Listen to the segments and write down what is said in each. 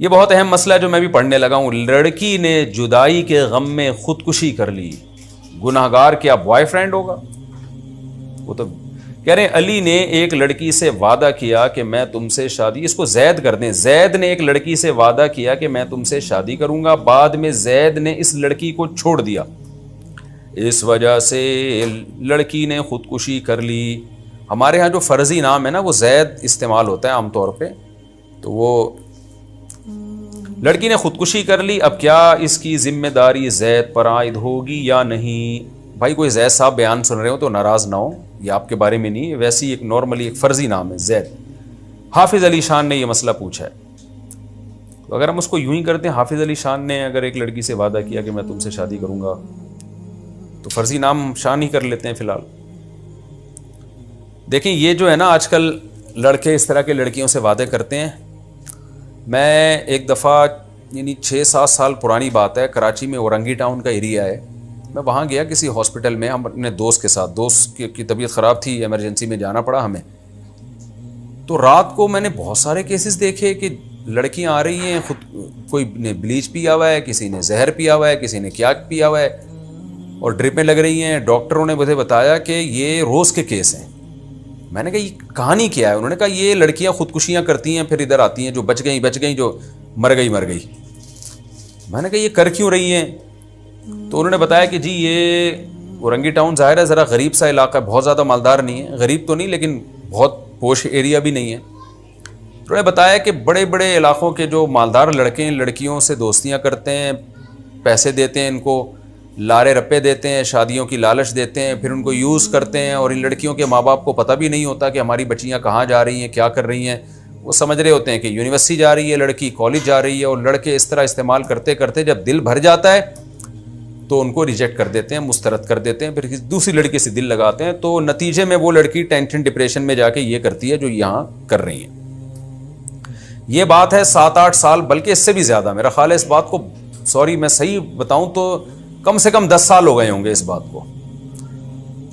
یہ بہت اہم مسئلہ ہے جو میں بھی پڑھنے لگا ہوں. لڑکی نے جدائی کے غم میں خودکشی کر لی, گناہگار کیا بوائے فرینڈ ہوگا؟ وہ تو کہہ رہے ہیں علی نے ایک لڑکی سے وعدہ کیا کہ میں تم سے شادی, اس کو زید کر دیں, زید نے ایک لڑکی سے وعدہ کیا کہ میں تم سے شادی کروں گا, بعد میں زید نے اس لڑکی کو چھوڑ دیا, اس وجہ سے لڑکی نے خودکشی کر لی. ہمارے ہاں جو فرضی نام ہے نا وہ زید استعمال ہوتا ہے عام طور پہ, تو وہ لڑکی نے خودکشی کر لی. اب کیا اس کی ذمہ داری زید پر عائد ہوگی یا نہیں؟ بھائی کوئی زید صاحب بیان سن رہے ہو تو ناراض نہ ہو, یہ آپ کے بارے میں نہیں, ویسی ایک نارملی ایک فرضی نام ہے زید. حافظ علی شان نے یہ مسئلہ پوچھا ہے, تو اگر ہم اس کو یوں ہی کرتے ہیں, حافظ علی شان نے اگر ایک لڑکی سے وعدہ کیا کہ میں تم سے شادی کروں گا, تو فرضی نام شان ہی کر لیتے ہیں فی الحال. دیکھیں یہ جو ہے نا آج کل لڑکے اس طرح کے لڑکیوں سے وعدے کرتے ہیں. میں ایک دفعہ یعنی 6-7 سال پرانی بات ہے, کراچی میں اورنگی ٹاؤن کا ایریا ہے, میں وہاں گیا کسی ہاسپٹل میں, ہم اپنے دوست کے ساتھ, دوست کی طبیعت خراب تھی, ایمرجنسی میں جانا پڑا ہمیں. تو رات کو میں نے بہت سارے کیسز دیکھے کہ لڑکیاں آ رہی ہیں, کوئی نے بلیچ پیا ہوا ہے, کسی نے زہر پیا ہوا ہے, کسی نے کیا پیا ہوا ہے, اور ڈرپیں لگ رہی ہیں. ڈاکٹروں نے مجھے بتایا کہ یہ روز کے کیس ہیں. میں نے کہا یہ کہانی کیا ہے؟ انہوں نے کہا یہ لڑکیاں خودکشیاں کرتی ہیں, پھر ادھر آتی ہیں, جو بچ گئیں, جو مر گئی. میں نے کہا یہ کر کیوں رہی ہیں؟ تو انہوں نے بتایا کہ جی یہ اورنگی ٹاؤن ظاہر ہے ذرا غریب سا علاقہ ہے, بہت زیادہ مالدار نہیں ہے, غریب تو نہیں لیکن بہت پوش ایریا بھی نہیں ہے. انہوں نے بتایا کہ بڑے بڑے علاقوں کے جو مالدار لڑکے ہیں لڑکیوں سے دوستیاں کرتے ہیں, پیسے دیتے ہیں, ان کو لارے رپے دیتے ہیں, شادیوں کی لالچ دیتے ہیں, پھر ان کو یوز کرتے ہیں, اور ان لڑکیوں کے ماں باپ کو پتہ بھی نہیں ہوتا کہ ہماری بچیاں کہاں جا رہی ہیں, کیا کر رہی ہیں. وہ سمجھ رہے ہوتے ہیں کہ یونیورسٹی جا رہی ہے لڑکی, کالج جا رہی ہے, اور لڑکے اس طرح استعمال کرتے کرتے جب دل بھر جاتا ہے تو ان کو ریجیکٹ کر دیتے ہیں, مسترد کر دیتے ہیں, پھر دوسری لڑکی سے دل لگاتے ہیں. تو نتیجے میں وہ لڑکی ٹینشن ڈپریشن میں جا کے یہ کرتی ہے جو یہاں کر رہی ہیں. یہ بات ہے 7-8 سال, بلکہ اس سے بھی زیادہ, میرا خیال ہے اس بات کو, سوری میں صحیح بتاؤں تو کم سے کم 10 سال ہو گئے ہوں گے اس بات کو.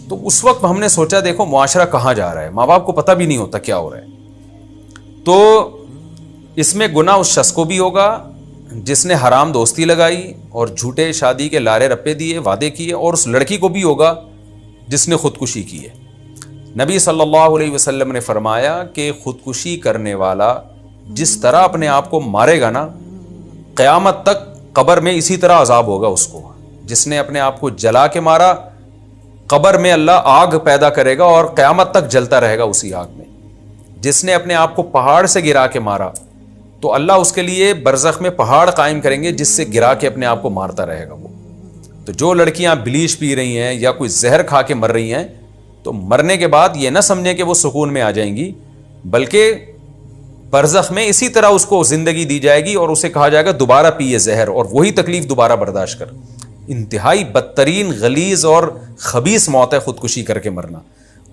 تو اس وقت ہم نے سوچا دیکھو معاشرہ کہاں جا رہا ہے, ماں باپ کو پتہ بھی نہیں ہوتا کیا ہو رہا ہے. تو اس میں گناہ اس شخص کو بھی ہوگا جس نے حرام دوستی لگائی اور جھوٹے شادی کے لارے رپے دیے, وعدے کیے, اور اس لڑکی کو بھی ہوگا جس نے خودکشی کی ہے. نبی صلی اللہ علیہ وسلم نے فرمایا کہ خودکشی کرنے والا جس طرح اپنے آپ کو مارے گا نا, قیامت تک قبر میں اسی طرح عذاب ہوگا اس کو. جس نے اپنے آپ کو جلا کے مارا, قبر میں اللہ آگ پیدا کرے گا اور قیامت تک جلتا رہے گا اسی آگ میں. جس نے اپنے آپ کو پہاڑ سے گرا کے مارا تو اللہ اس کے لیے برزخ میں پہاڑ قائم کریں گے جس سے گرا کے اپنے آپ کو مارتا رہے گا وہ. تو جو لڑکیاں بلیچ پی رہی ہیں یا کوئی زہر کھا کے مر رہی ہیں, تو مرنے کے بعد یہ نہ سمجھیں کہ وہ سکون میں آ جائیں گی, بلکہ برزخ میں اسی طرح اس کو زندگی دی جائے گی اور اسے کہا جائے گا دوبارہ پیے زہر, اور وہی تکلیف دوبارہ برداشت کر. انتہائی بدترین غلیظ اور خبیث موت ہے خودکشی کر کے مرنا.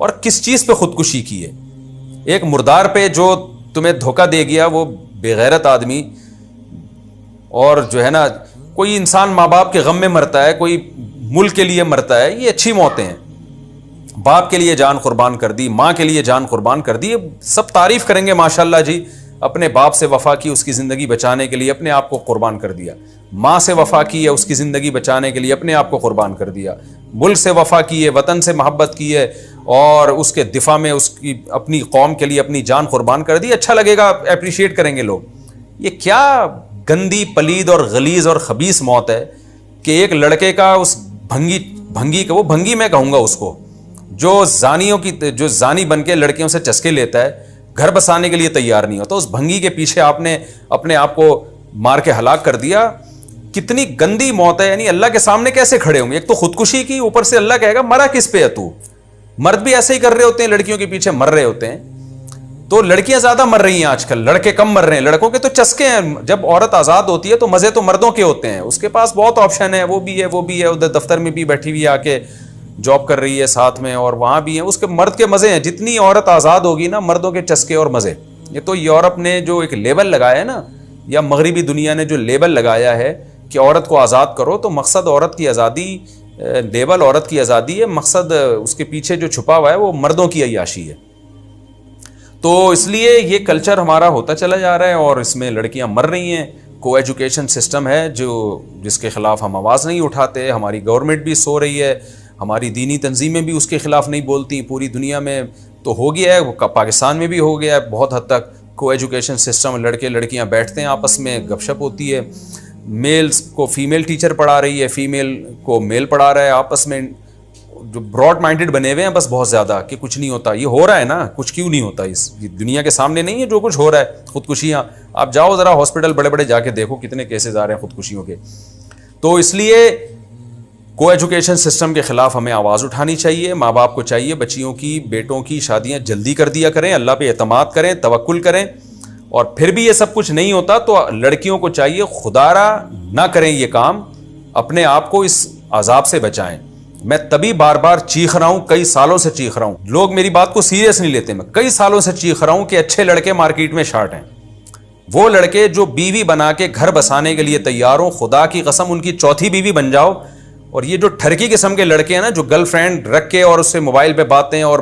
اور کس چیز پہ خودکشی کی ہے؟ ایک مردار پہ جو تمہیں دھوکہ دے گیا, وہ بے غیرت آدمی, اور جو ہے نا کوئی انسان ماں باپ کے غم میں مرتا ہے, کوئی ملک کے لیے مرتا ہے, یہ اچھی موتیں ہیں. باپ کے لیے جان قربان کر دی, ماں کے لیے جان قربان کر دی, سب تعریف کریں گے ماشاءاللہ جی, اپنے باپ سے وفا کی اس کی زندگی بچانے کے لیے اپنے آپ کو قربان کر دیا, ماں سے وفا کی ہے اس کی زندگی بچانے کے لیے اپنے آپ کو قربان کر دیا, ملک سے وفا کی ہے, وطن سے محبت کی ہے, اور اس کے دفاع میں اس کی اپنی قوم کے لیے اپنی جان قربان کر دی. اچھا لگے گا, اپریشیٹ کریں گے لوگ. یہ کیا گندی پلید اور غلیظ اور خبیث موت ہے کہ ایک لڑکے کا اس بھنگی کا, وہ بھنگی میں کہوں گا اس کو, جو زانی بن کے لڑکیوں سے چسکے لیتا ہے, گھر بسانے کے لیے تیار نہیں ہوتا, اس بھنگی کے پیچھے آپ نے اپنے آپ کو مار کے ہلاک کر دیا. کتنی گندی موت ہے. یعنی اللہ کے سامنے کیسے کھڑے ہوں گے؟ ایک تو خودکشی کی, اوپر سے اللہ کہے گا مرا کس پہ ہے تو. مرد بھی ایسے ہی کر رہے ہوتے ہیں, لڑکیوں کے پیچھے مر رہے ہوتے ہیں. تو لڑکیاں زیادہ مر رہی ہیں آج کل, لڑکے کم مر رہے ہیں. لڑکوں کے تو چسکے ہیں, جب عورت آزاد ہوتی ہے تو مزے تو مردوں کے ہوتے ہیں, اس کے پاس بہت آپشن ہے, وہ بھی ہے, ادھر دفتر میں بھی بیٹھی ہوئی آ کے جاب کر رہی ہے ساتھ میں, اور وہاں بھی ہیں, اس کے مرد کے مزے ہیں. جتنی عورت آزاد ہوگی نا, مردوں کے چسکے اور مزے. یہ تو یورپ نے جو ایک لیبل لگایا ہے نا, یا مغربی دنیا نے جو لیبل لگایا ہے کہ عورت کو آزاد کرو, تو مقصد عورت کی آزادی, لیبل عورت کی آزادی ہے, مقصد اس کے پیچھے جو چھپا ہوا ہے وہ مردوں کی عیاشی ہے. تو اس لیے یہ کلچر ہمارا ہوتا چلا جا رہا ہے اور اس میں لڑکیاں مر رہی ہیں. کو ایجوکیشن سسٹم ہے جس کے خلاف ہم آواز نہیں اٹھاتے. ہماری گورنمنٹ بھی سو رہی ہے, ہماری دینی تنظیمیں بھی اس کے خلاف نہیں بولتی. پوری دنیا میں تو ہو گیا ہے, پاکستان میں بھی ہو گیا ہے بہت حد تک کو ایجوکیشن سسٹم. لڑکے لڑکیاں بیٹھتے ہیں آپس میں, گپ شپ ہوتی ہے. میلز کو فیمیل ٹیچر پڑھا رہی ہے, فیمیل کو میل پڑھا رہا ہے. آپس میں جو براڈ مائنڈڈ بنے ہوئے ہیں بس بہت زیادہ, کہ کچھ نہیں ہوتا. یہ ہو رہا ہے نا, کچھ کیوں نہیں ہوتا. اس دنیا کے سامنے نہیں ہے جو کچھ ہو رہا ہے. خودکشیاں, آپ جاؤ ذرا ہاسپٹل بڑے بڑے جا کے دیکھو کتنے کیسز آ رہے ہیں خودکشیوں کے. تو اس لیے کو ایجوکیشن سسٹم کے خلاف ہمیں آواز اٹھانی چاہیے. ماں باپ کو چاہیے بچیوں کی, بیٹوں کی شادیاں جلدی کر دیا کریں, اللہ پہ اعتماد کریں, توکل کریں. اور پھر بھی یہ سب کچھ نہیں ہوتا تو لڑکیوں کو چاہیے خدارا نہ کریں یہ کام, اپنے آپ کو اس عذاب سے بچائیں. میں تبھی بار بار چیخ رہا ہوں, کئی سالوں سے چیخ رہا ہوں. لوگ میری بات کو سیریس نہیں لیتے. میں کئی سالوں سے چیخ رہا ہوں کہ اچھے لڑکے مارکیٹ میں شارٹ ہیں. وہ لڑکے جو بیوی بنا کے گھر بسانے کے لیے تیار ہوں, خدا کی قسم ان کی چوتھی بیوی بن جاؤ. اور یہ جو ٹھرکی قسم کے لڑکے ہیں نا, جو گرل فرینڈ رکھ کے اور اس سے موبائل پہ باتیں اور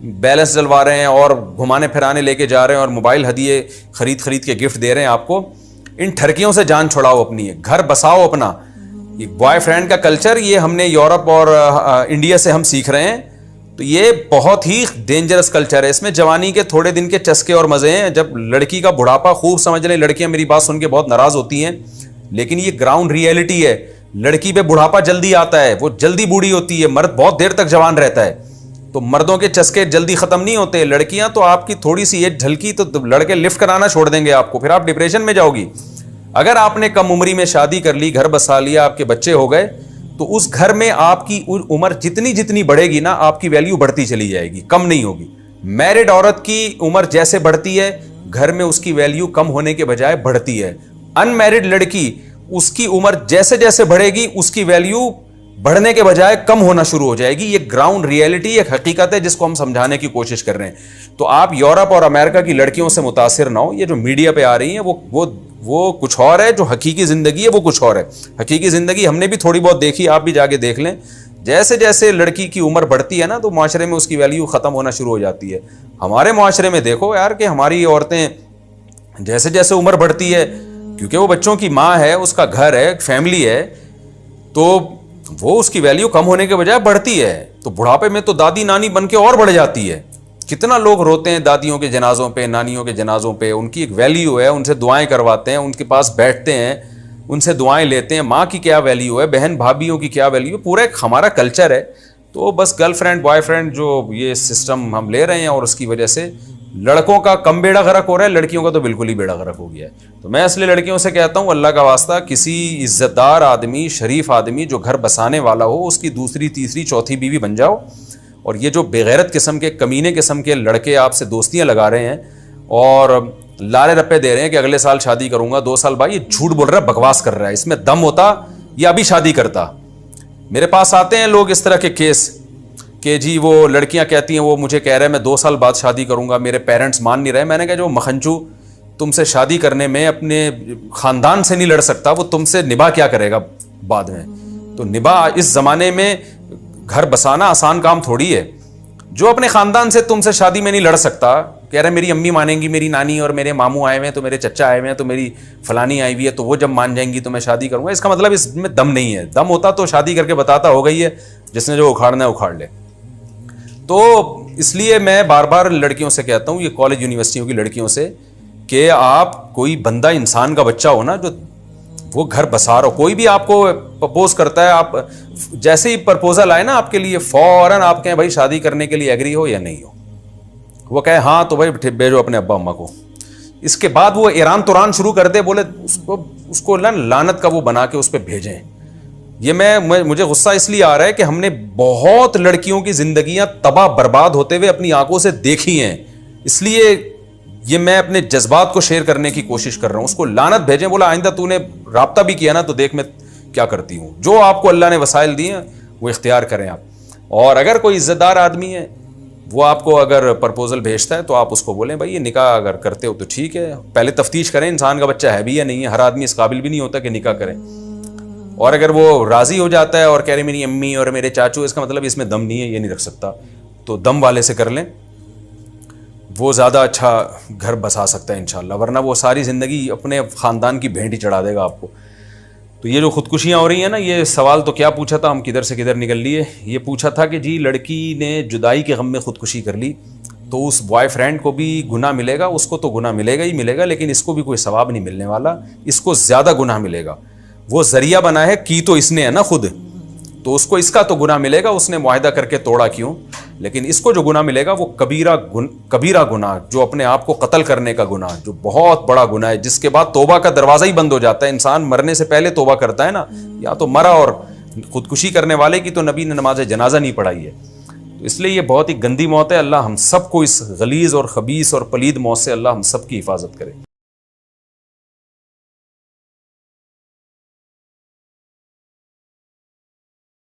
بیلنس ڈلوا رہے ہیں اور گھمانے پھرانے لے کے جا رہے ہیں اور موبائل ہدیے خرید کے گفٹ دے رہے ہیں آپ کو, ان ٹھرکیوں سے جان چھڑاؤ اپنی, گھر بساؤ اپنا. یہ بوائے فرینڈ کا کلچر یہ ہم نے یورپ اور انڈیا سے ہم سیکھ رہے ہیں. تو یہ بہت ہی ڈینجرس کلچر ہے. اس میں جوانی کے تھوڑے دن کے چسکے اور مزے ہیں. جب لڑکی کا بڑھاپا خوب سمجھ لیں, لڑکیاں میری بات سن کے بہت ناراض ہوتی ہیں, لیکن یہ گراؤنڈ ریئلٹی ہے. لڑکی پہ بڑھاپا جلدی آتا ہے, وہ جلدی بوڑھی ہوتی ہے. مرد بہت دیر تک جوان رہتا ہے. تو مردوں کے چسکے جلدی ختم نہیں ہوتے. لڑکیاں تو آپ کی تھوڑی سی ایج ڈھلکی تو لڑکے لفٹ کرانا چھوڑ دیں گے آپ کو, پھر آپ ڈپریشن میں جاؤ گی. اگر آپ نے کم عمری میں شادی کر لی, گھر بسا لیا, آپ کے بچے ہو گئے, تو اس گھر میں آپ کی عمر جتنی بڑھے گی نا, آپ کی ویلیو بڑھتی چلی جائے گی, کم نہیں ہوگی. میرڈ عورت کی عمر جیسے بڑھتی ہے, گھر میں اس کی ویلیو کم ہونے کے بجائے بڑھتی ہے. ان میرڈ لڑکی, اس کی عمر جیسے جیسے بڑھے گی اس کی ویلیو بڑھنے کے بجائے کم ہونا شروع ہو جائے گی. یہ گراؤنڈ ریئلٹی, ایک حقیقت ہے جس کو ہم سمجھانے کی کوشش کر رہے ہیں. تو آپ یورپ اور امریکہ کی لڑکیوں سے متاثر نہ ہو. یہ جو میڈیا پہ آ رہی ہیں وہ کچھ اور ہے, جو حقیقی زندگی ہے وہ کچھ اور ہے. حقیقی زندگی ہم نے بھی تھوڑی بہت دیکھی, آپ بھی جا کے دیکھ لیں. جیسے جیسے لڑکی کی عمر بڑھتی ہے نا, تو معاشرے میں اس کی ویلیو ختم ہونا شروع ہو جاتی ہے. ہمارے معاشرے میں دیکھو یار کہ ہماری عورتیں جیسے جیسے عمر بڑھتی ہے, کیونکہ وہ بچوں کی ماں ہے, اس کا گھر ہے, فیملی ہے, تو وہ اس کی ویلیو کم ہونے کے بجائے بڑھتی ہے. تو بڑھاپے میں تو دادی نانی بن کے اور بڑھ جاتی ہے. کتنا لوگ روتے ہیں دادیوں کے جنازوں پہ, نانیوں کے جنازوں پہ. ان کی ایک ویلیو ہے, ان سے دعائیں کرواتے ہیں, ان کے پاس بیٹھتے ہیں, ان سے دعائیں لیتے ہیں. ماں کی کیا ویلیو ہے, بہن بھابھیوں کی کیا ویلیو ہے, پورا ایک ہمارا کلچر ہے. تو بس گرل فرینڈ بوائے فرینڈ جو یہ سسٹم ہم لے رہے ہیں, اور اس کی وجہ سے لڑکوں کا کم بیڑا غرق ہو رہا ہے, لڑکیوں کا تو بالکل ہی بیڑا غرق ہو گیا ہے. تو میں اس لیے لڑکیوں سے کہتا ہوں, اللہ کا واسطہ, کسی عزت دار آدمی, شریف آدمی جو گھر بسانے والا ہو, اس کی دوسری تیسری چوتھی بیوی بن جاؤ. اور یہ جو بےغیرت قسم کے, کمینے قسم کے لڑکے آپ سے دوستیاں لگا رہے ہیں اور لارے رپے دے رہے ہیں کہ اگلے سال شادی کروں گا, 2 سال بعد, یہ جھوٹ بول رہا ہے, بکواس کر رہا ہے. اس میں دم ہوتا یا ابھی شادی کرتا. میرے پاس آتے ہیں لوگ اس طرح کے کیس کہ جی وہ لڑکیاں کہتی ہیں, وہ مجھے کہہ رہے ہیں میں 2 سال بعد شادی کروں گا, میرے پیرنٹس مان نہیں رہے. میں نے کہا جو مکھنچو تم سے شادی کرنے میں اپنے خاندان سے نہیں لڑ سکتا, وہ تم سے نباہ کیا کرے گا بعد میں. تو نباہ اس زمانے میں گھر بسانا آسان کام تھوڑی ہے. جو اپنے خاندان سے تم سے شادی میں نہیں لڑ سکتا, کہہ رہے میری امی مانیں گی, میری نانی اور میرے ماموں آئے ہوئے ہیں, تو میرے چچا آئے ہوئے ہیں, تو میری فلانی آئی ہوئی ہے, تو وہ جب مان جائیں گی تو میں شادی کروں گا. اس کا مطلب اس میں دم نہیں ہے. دم ہوتا تو شادی کر کے بتاتا ہو گئی ہے, جس نے جو اکھاڑنا ہے اکھاڑ لے. تو اس لیے میں بار بار لڑکیوں سے کہتا ہوں, یہ کالج یونیورسٹیوں کی لڑکیوں سے, کہ آپ کوئی بندہ انسان کا بچہ ہو نا, جو وہ گھر بسا رہا ہو, کوئی بھی آپ کو پرپوز کرتا ہے, آپ جیسے ہی پرپوزل آئے نا آپ کے لیے, فوراً آپ کہیں بھائی شادی کرنے کے لیے ایگری ہو یا نہیں ہو. وہ کہے ہاں تو بھائی بھیجو اپنے ابا اماں کو. اس کے بعد وہ ایران توران شروع کر دے, بولے اس کو لعنت کا وہ بنا کے اس پہ بھیجیں. یہ مجھے غصہ اس لیے آ رہا ہے کہ ہم نے بہت لڑکیوں کی زندگیاں تباہ برباد ہوتے ہوئے اپنی آنکھوں سے دیکھی ہیں. اس لیے یہ میں اپنے جذبات کو شیئر کرنے کی کوشش کر رہا ہوں. اس کو لعنت بھیجیں, بولا آئندہ تو نے رابطہ بھی کیا نا تو دیکھ میں کیا کرتی ہوں. جو آپ کو اللہ نے وسائل دیے ہیں وہ اختیار کریں آپ. اور اگر کوئی عزت دار آدمی ہے, وہ آپ کو اگر پرپوزل بھیجتا ہے تو آپ اس کو بولیں بھائی یہ نکاح اگر کرتے ہو تو ٹھیک ہے, پہلے تفتیش کریں انسان کا بچہ ہے بھی یا نہیں ہے. ہر آدمی اس قابل بھی نہیں ہوتا کہ نکاح کریں. اور اگر وہ راضی ہو جاتا ہے اور کہہ رہے میری امی اور میرے چاچو, اس کا مطلب اس میں دم نہیں ہے, یہ نہیں رکھ سکتا, تو دم والے سے کر لیں. وہ زیادہ اچھا گھر بسا سکتا ہے انشاءاللہ، ورنہ وہ ساری زندگی اپنے خاندان کی بھینٹ ہی چڑھا دے گا آپ کو۔ تو یہ جو خودکشیاں ہو رہی ہیں نا، یہ سوال تو کیا پوچھا تھا، ہم کدھر سے کدھر نکل لیے۔ یہ پوچھا تھا کہ جی لڑکی نے جدائی کے غم میں خودکشی کر لی تو اس بوائے فرینڈ کو بھی گناہ ملے گا؟ اس کو تو گناہ ملے گا ہی ملے گا، لیکن اس کو بھی کوئی ثواب نہیں ملنے والا، اس کو زیادہ گناہ ملے گا۔ وہ ذریعہ بنا ہے، کی تو اس نے ہے نا خود، تو اس کو اس کا تو گناہ ملے گا، اس نے معاہدہ کر کے توڑا کیوں، لیکن اس کو جو گناہ ملے گا وہ کبیرہ گناہ، جو اپنے آپ کو قتل کرنے کا گناہ، جو بہت بڑا گناہ ہے، جس کے بعد توبہ کا دروازہ ہی بند ہو جاتا ہے۔ انسان مرنے سے پہلے توبہ کرتا ہے نا، یا تو مرا، اور خودکشی کرنے والے کی تو نبی نے نماز جنازہ نہیں پڑھائی ہے۔ تو اس لیے یہ بہت ہی گندی موت ہے۔ اللہ ہم سب کو اس غلیظ اور خبیث اور پلید موت سے اللہ ہم سب کی حفاظت کرے۔